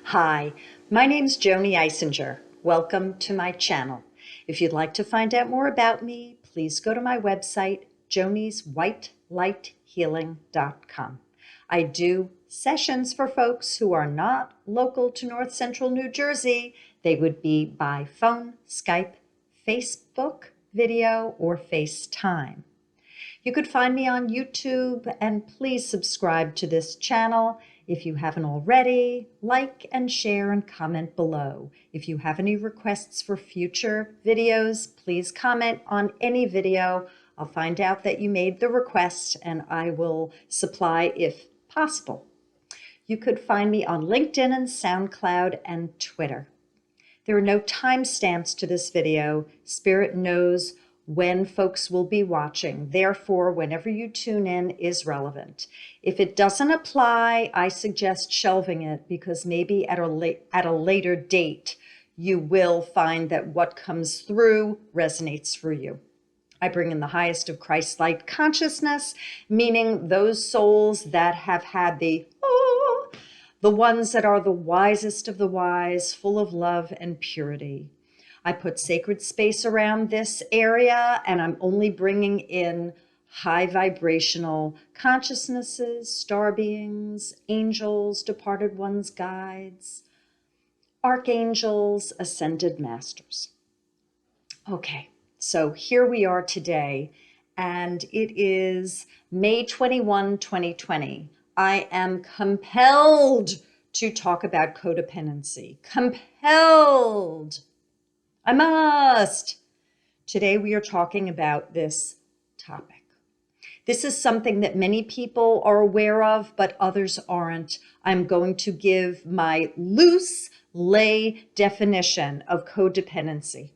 Hi, my name's Joanie'S. Welcome to my channel. If you'd like to find out more about me, please go to my website, joanieswhitelightshealing.com. I do sessions for folks who are not local to North Central New Jersey. They would be by phone, Skype, Facebook video, or FaceTime. You could find me on YouTube, and please subscribe to this channel. If you haven't already, like and share and comment below. If you have any requests for future videos, please comment on any video. I'll find out that you made the request and I will supply if possible. You could find me on LinkedIn and SoundCloud and Twitter. There are no timestamps to this video. Spirit knows when folks will be watching. Therefore, whenever you tune in is relevant. If it doesn't apply, I suggest shelving it because maybe at a later date, you will find that what comes through resonates for you. I bring in the highest of Christ-light consciousness, meaning those souls that have had the ones that are the wisest of the wise, full of love and purity. I put sacred space around this area, and I'm only bringing in high vibrational consciousnesses, star beings, angels, departed ones, guides, archangels, ascended masters. Okay, so here we are today, and it is May 21, 2020. I am compelled to talk about codependency. Compelled. I must. Today we are talking about this topic. This is something that many people are aware of, but others aren't. I'm going to give my loose lay definition of codependency.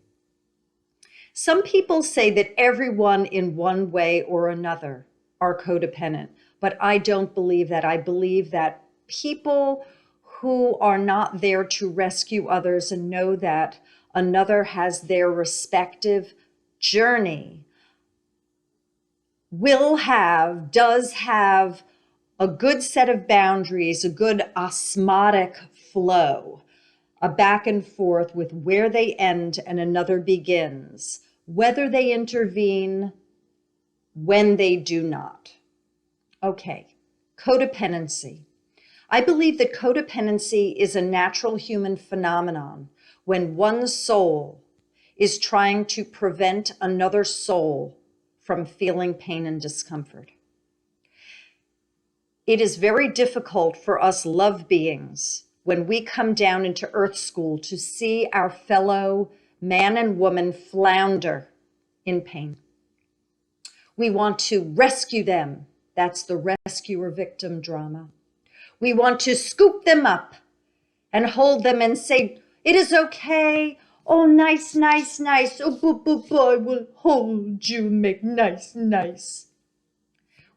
Some people say that everyone in one way or another are codependent, but I don't believe that. I believe that people who are not there to rescue others and know that another has their respective journey does have a good set of boundaries, a good osmotic flow, a back and forth with where they end and another begins, whether they intervene, when they do not. Okay, codependency. I believe that codependency is a natural human phenomenon when one soul is trying to prevent another soul from feeling pain and discomfort. It is very difficult for us love beings when we come down into Earth School to see our fellow man and woman flounder in pain. We want to rescue them. That's the rescuer-victim drama. We want to scoop them up and hold them and say, "It is okay. Oh, nice, nice, nice. Oh, I will hold you, make nice, nice."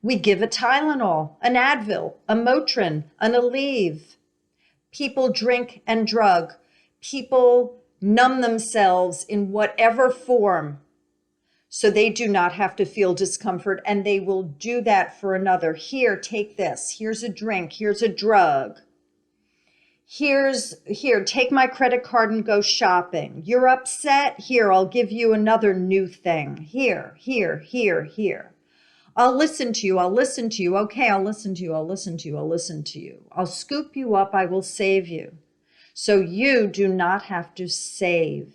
We give a Tylenol, an Advil, a Motrin, an Aleve. People drink and drug. People numb themselves in whatever form so they do not have to feel discomfort, and they will do that for another. Here, take this. Here's a drink. Here's a drug. Here, take my credit card and go shopping. You're upset? Here, I'll give you another new thing. Here, here, here, here. I'll listen to you. I'll listen to you. Okay, I'll listen to you. I'll listen to you. I'll listen to you. I'll scoop you up. I will save you. So you do not have to save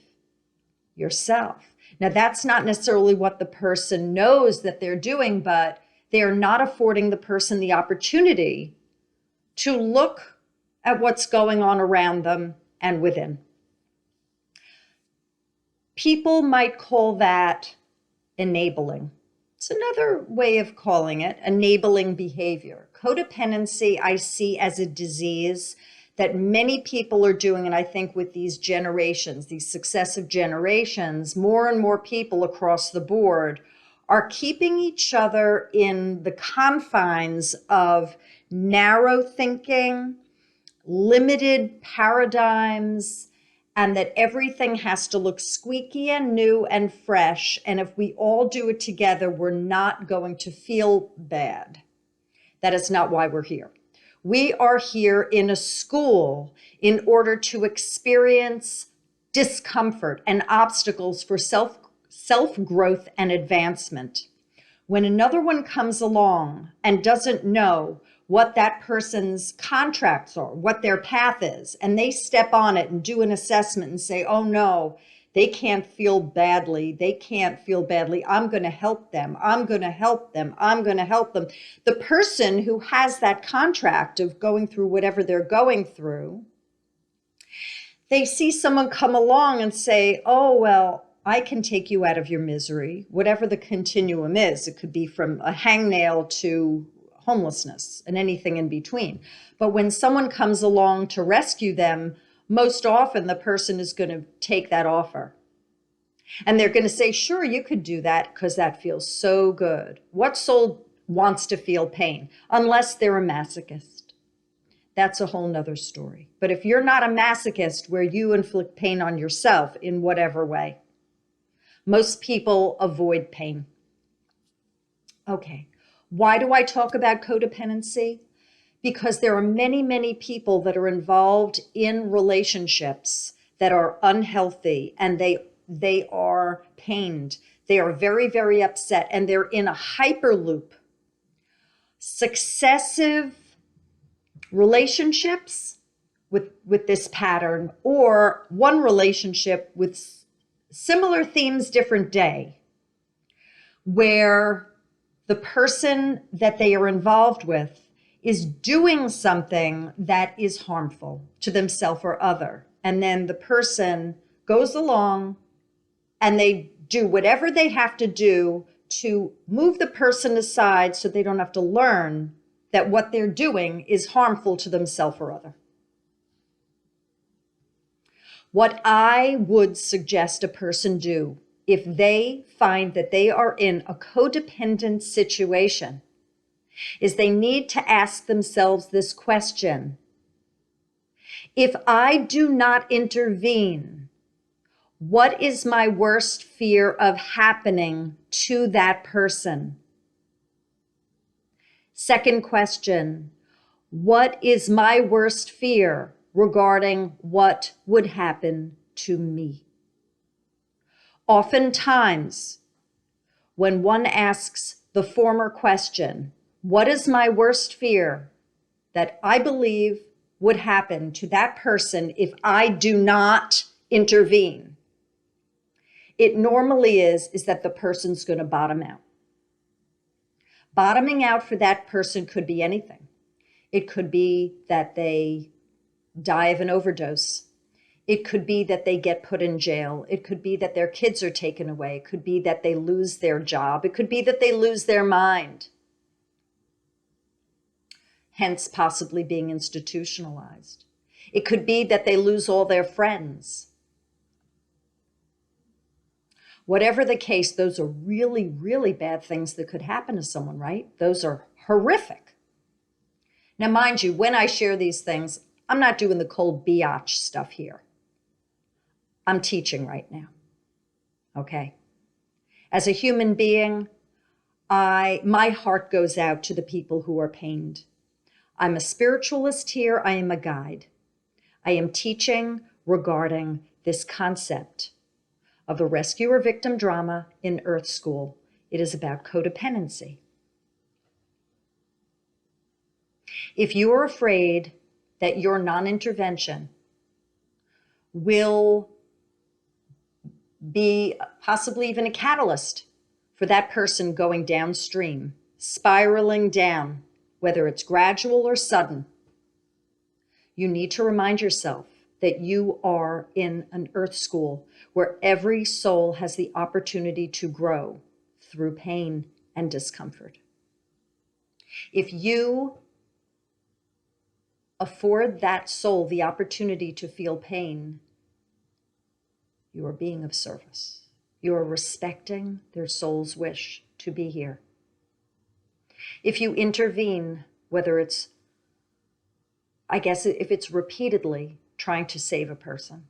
yourself. Now, that's not necessarily what the person knows that they're doing, but they are not affording the person the opportunity to look at what's going on around them and within. People might call that enabling. It's another way of calling it enabling behavior. Codependency I see as a disease that many people are doing, and I think with these generations, these successive generations, more and more people across the board are keeping each other in the confines of narrow thinking, limited paradigms, and that everything has to look squeaky and new and fresh. And if we all do it together, we're not going to feel bad. That is not why we're here. We are here in a school in order to experience discomfort and obstacles for self-growth and advancement. When another one comes along and doesn't know what that person's contracts are, what their path is, and they step on it and do an assessment and say, oh no, they can't feel badly. They can't feel badly. I'm going to help them. I'm going to help them. I'm going to help them. The person who has that contract of going through whatever they're going through, they see someone come along and say, oh, well, I can take you out of your misery, whatever the continuum is. It could be from a hangnail to homelessness and anything in between. But when someone comes along to rescue them, most often the person is going to take that offer. And they're going to say, sure, you could do that because that feels so good. What soul wants to feel pain? Unless they're a masochist. That's a whole nother story. But if you're not a masochist where you inflict pain on yourself in whatever way, most people avoid pain. Okay, why do I talk about codependency? Because there are many, many people that are involved in relationships that are unhealthy, and they are pained. They are very, very upset, and they're in a hyperloop. Successive relationships with this pattern, or one relationship with similar themes, different day, where the person that they are involved with is doing something that is harmful to themselves or other. And then the person goes along and they do whatever they have to do to move the person aside so they don't have to learn that what they're doing is harmful to themselves or other. What I would suggest a person do if they find that they are in a codependent situation is they need to ask themselves this question. If I do not intervene, what is my worst fear of happening to that person? Second question, what is my worst fear regarding what would happen to me? Oftentimes, when one asks the former question, what is my worst fear that I believe would happen to that person if I do not intervene? It normally is that the person's going to bottom out. Bottoming out for that person could be anything. It could be that they die of an overdose. It could be that they get put in jail. It could be that their kids are taken away. It could be that they lose their job. It could be that they lose their mind, hence possibly being institutionalized. It could be that they lose all their friends. Whatever the case, those are really, really bad things that could happen to someone, right? Those are horrific. Now, mind you, when I share these things, I'm not doing the cold biatch stuff here. I'm teaching right now, okay? As a human being, my heart goes out to the people who are pained. I'm a spiritualist here. I am a guide. I am teaching regarding this concept of the rescuer-victim drama in Earth School. It is about codependency. If you are afraid that your non-intervention will be possibly even a catalyst for that person going downstream, spiraling down, whether it's gradual or sudden, you need to remind yourself that you are in an Earth School where every soul has the opportunity to grow through pain and discomfort. If you afford that soul the opportunity to feel pain, you are being of service. You are respecting their soul's wish to be here. If you intervene, whether it's, I guess if it's repeatedly trying to save a person,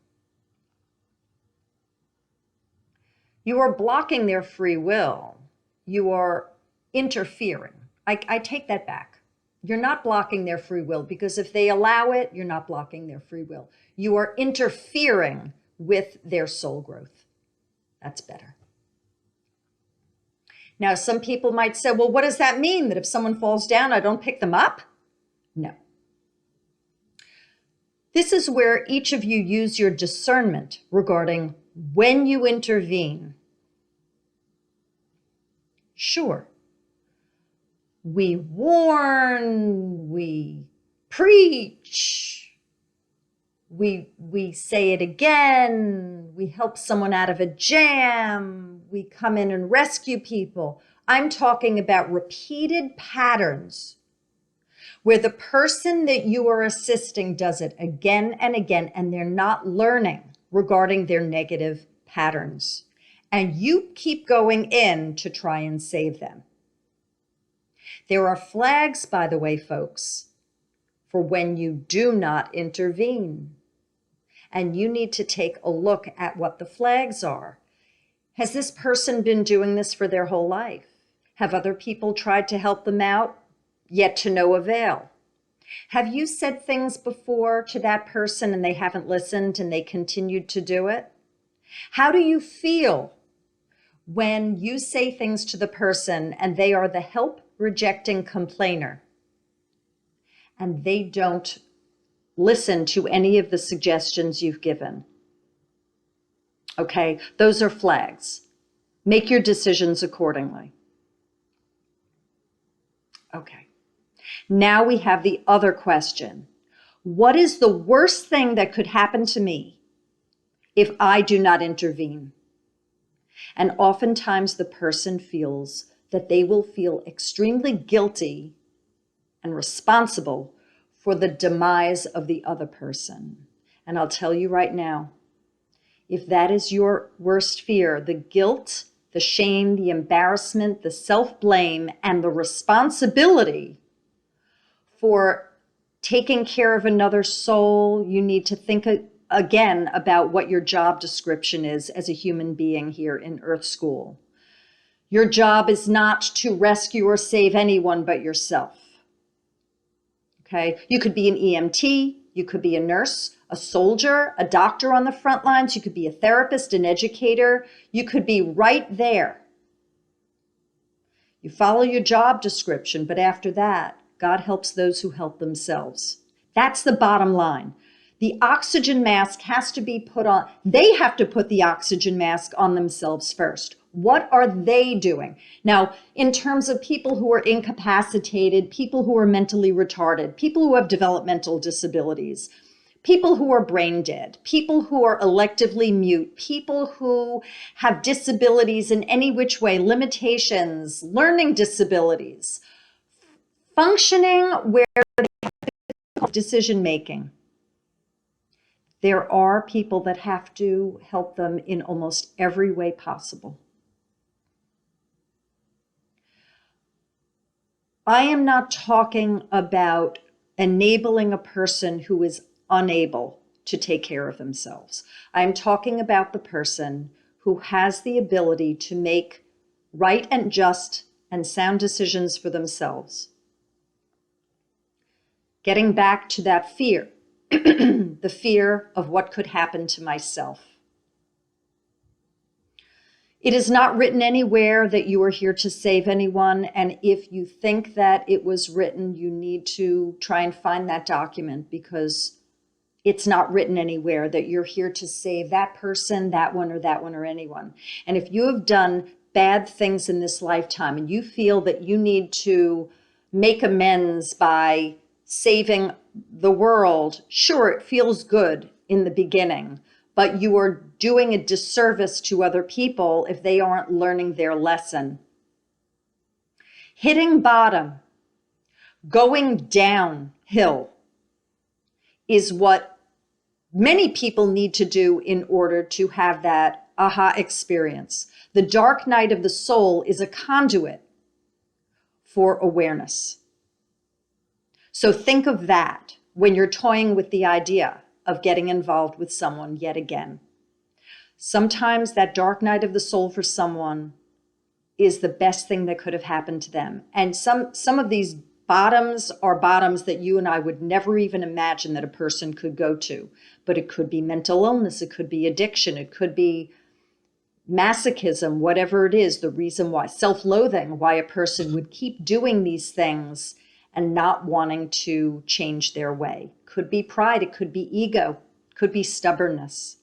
you are blocking their free will. You are interfering. I take that back. You're not blocking their free will, because if they allow it, you're not blocking their free will. You are interfering with their soul growth. That's better. Now, some people might say, well, what does that mean? That if someone falls down, I don't pick them up? No. This is where each of you use your discernment regarding when you intervene. Sure, we warn, we preach, we say it again, we help someone out of a jam, we come in and rescue people. I'm talking about repeated patterns where the person that you are assisting does it again and again, and they're not learning regarding their negative patterns. And you keep going in to try and save them. There are flags, by the way, folks, for when you do not intervene. And you need to take a look at what the flags are. Has this person been doing this for their whole life? Have other people tried to help them out? Yet to no avail. Have you said things before to that person and they haven't listened and they continued to do it? How do you feel when you say things to the person and they are the help-rejecting complainer and they don't listen to any of the suggestions you've given? Okay, those are flags. Make your decisions accordingly. Okay. Now we have the other question. What is the worst thing that could happen to me if I do not intervene? And oftentimes the person feels that they will feel extremely guilty and responsible for the demise of the other person. And I'll tell you right now, if that is your worst fear, the guilt, the shame, the embarrassment, the self-blame, and the responsibility for taking care of another soul, you need to think again about what your job description is as a human being here in Earth School. Your job is not to rescue or save anyone but yourself. Okay? You could be an EMT, you could be a nurse, a soldier, a doctor on the front lines, you could be a therapist, an educator, you could be right there. You follow your job description, but after that, God helps those who help themselves. That's the bottom line. The oxygen mask has to be put on. They have to put the oxygen mask on themselves first. What are they doing? Now, in terms of people who are incapacitated, people who are mentally retarded, people who have developmental disabilities, people who are brain dead, people who are electively mute, people who have disabilities in any which way, limitations, learning disabilities, functioning where they have decision making. There are people that have to help them in almost every way possible. I am not talking about enabling a person who is unable to take care of themselves. I'm talking about the person who has the ability to make right and just and sound decisions for themselves. Getting back to that fear, the fear of what could happen to myself. It is not written anywhere that you are here to save anyone, and if you think that it was written, you need to try and find that document, because it's not written anywhere that you're here to save that person, that one, or anyone. And if you have done bad things in this lifetime and you feel that you need to make amends by saving the world, sure, it feels good in the beginning, but you are doing a disservice to other people if they aren't learning their lesson. Hitting bottom, going downhill is what many people need to do in order to have that aha experience. The dark night of the soul is a conduit for awareness. So think of that when you're toying with the idea of getting involved with someone yet again. Sometimes that dark night of the soul for someone is the best thing that could have happened to them. And some of these Bottoms are bottoms that you and I would never even imagine that a person could go to. But it could be mental illness, it could be addiction, it could be masochism, whatever it is, the reason why, self-loathing, why a person would keep doing these things and not wanting to change their way. Could be pride, it could be ego, could be stubbornness.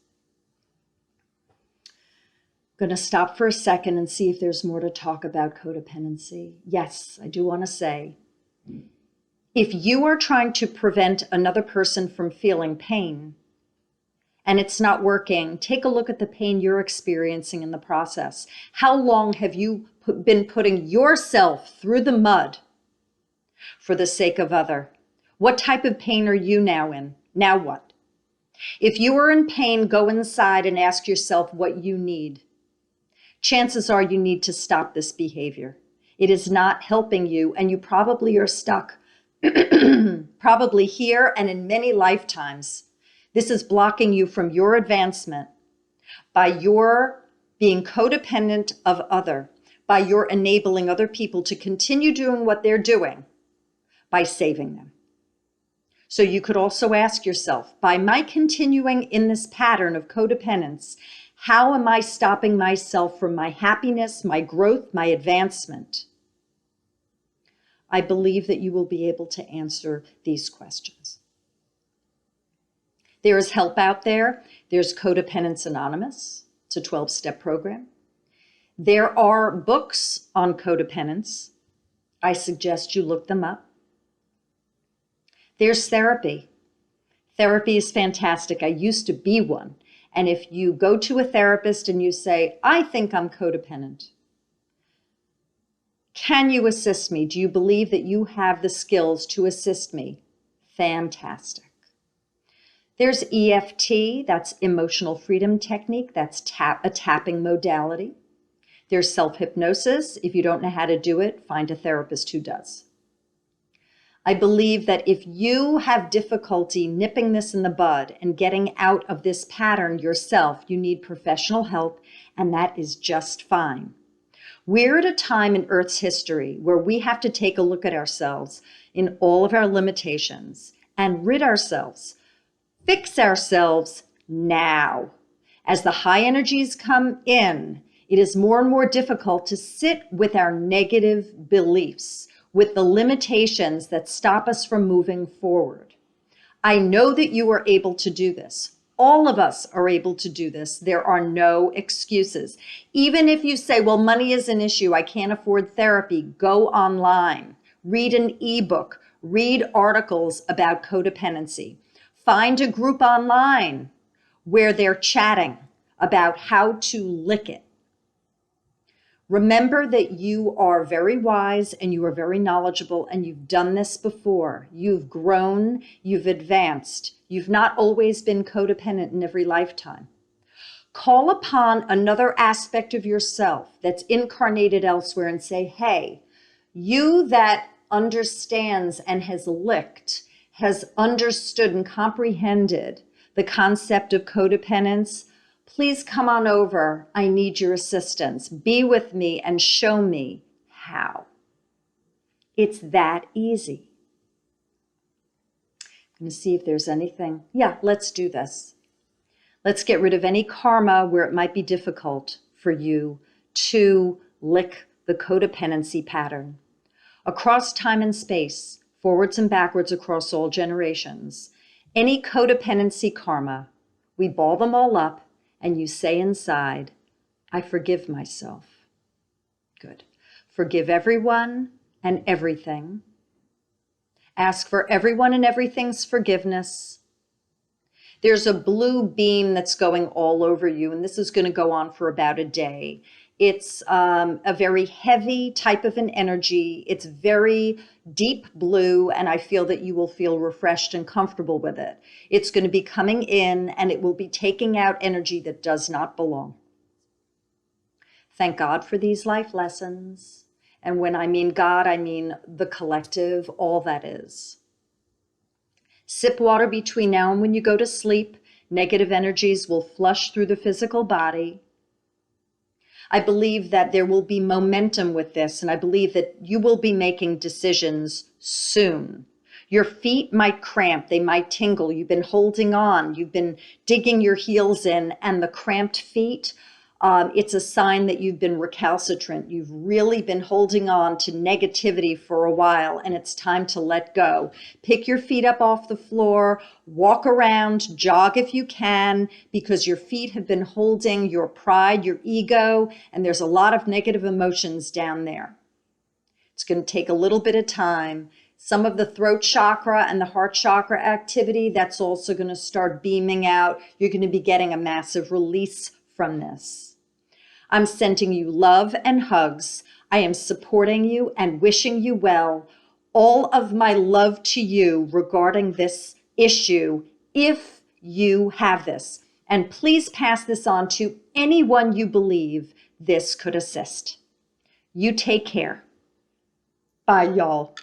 I'm going to stop for a second and see if there's more to talk about codependency. Yes, I do want to say, if you are trying to prevent another person from feeling pain and it's not working, take a look at the pain you're experiencing in the process. How long have you been putting yourself through the mud for the sake of other? What type of pain are you now in? Now what? If you are in pain, go inside and ask yourself what you need. Chances are you need to stop this behavior. It is not helping you, and you probably are stuck, probably here and in many lifetimes. This is blocking you from your advancement by your being codependent of other, by your enabling other people to continue doing what they're doing, by saving them. So you could also ask yourself, by my continuing in this pattern of codependence, how am I stopping myself from my happiness, my growth, my advancement? I believe that you will be able to answer these questions. There is help out there. There's Codependence Anonymous. It's a 12-step program. There are books on codependence. I suggest you look them up. There's therapy. Therapy is fantastic. I used to be one. And if you go to a therapist and you say, I think I'm codependent, can you assist me? Do you believe that you have the skills to assist me? Fantastic. There's EFT, that's emotional freedom technique. That's a tapping modality. There's self-hypnosis. If you don't know how to do it, find a therapist who does. I believe that if you have difficulty nipping this in the bud and getting out of this pattern yourself, you need professional help, and that is just fine. We're at a time in Earth's history where we have to take a look at ourselves in all of our limitations and rid ourselves, fix ourselves now. As the high energies come in, it is more and more difficult to sit with our negative beliefs, with the limitations that stop us from moving forward. I know that you are able to do this. All of us are able to do this. There are no excuses. Even if you say, well, money is an issue, I can't afford therapy, go online, read an ebook, read articles about codependency. Find a group online where they're chatting about how to lick it. Remember that you are very wise and you are very knowledgeable and you've done this before. You've grown, you've advanced. You've not always been codependent in every lifetime. Call upon another aspect of yourself that's incarnated elsewhere and say, hey, you that understands and has licked, has understood and comprehended the concept of codependence, please come on over. I need your assistance. Be with me and show me how. It's that easy. I'm going to see if there's anything. Yeah, let's do this. Let's get rid of any karma where it might be difficult for you to lick the codependency pattern. Across time and space, forwards and backwards across all generations, any codependency karma, we ball them all up and you say inside, I forgive myself. Good. Forgive everyone and everything. Ask for everyone and everything's forgiveness. There's a blue beam that's going all over you, and this is going to go on for about a day. It's a very heavy type of an energy. It's very deep blue, and I feel that you will feel refreshed and comfortable with it. It's going to be coming in, and it will be taking out energy that does not belong. Thank God for these life lessons. And when I mean God, I mean the collective, all that is. Sip water between now and when you go to sleep. Negative energies will flush through the physical body. I believe that there will be momentum with this, and I believe that you will be making decisions soon. Your feet might cramp, they might tingle. You've been holding on, you've been digging your heels in, and the cramped feet, it's a sign that you've been recalcitrant. You've really been holding on to negativity for a while, and it's time to let go. Pick your feet up off the floor, walk around, jog if you can, because your feet have been holding your pride, your ego, and there's a lot of negative emotions down there. It's going to take a little bit of time. Some of the throat chakra and the heart chakra activity, that's also going to start beaming out. You're going to be getting a massive release from this. I'm sending you love and hugs. I am supporting you and wishing you well. All of my love to you regarding this issue, if you have this. And please pass this on to anyone you believe this could assist. You take care. Bye, y'all.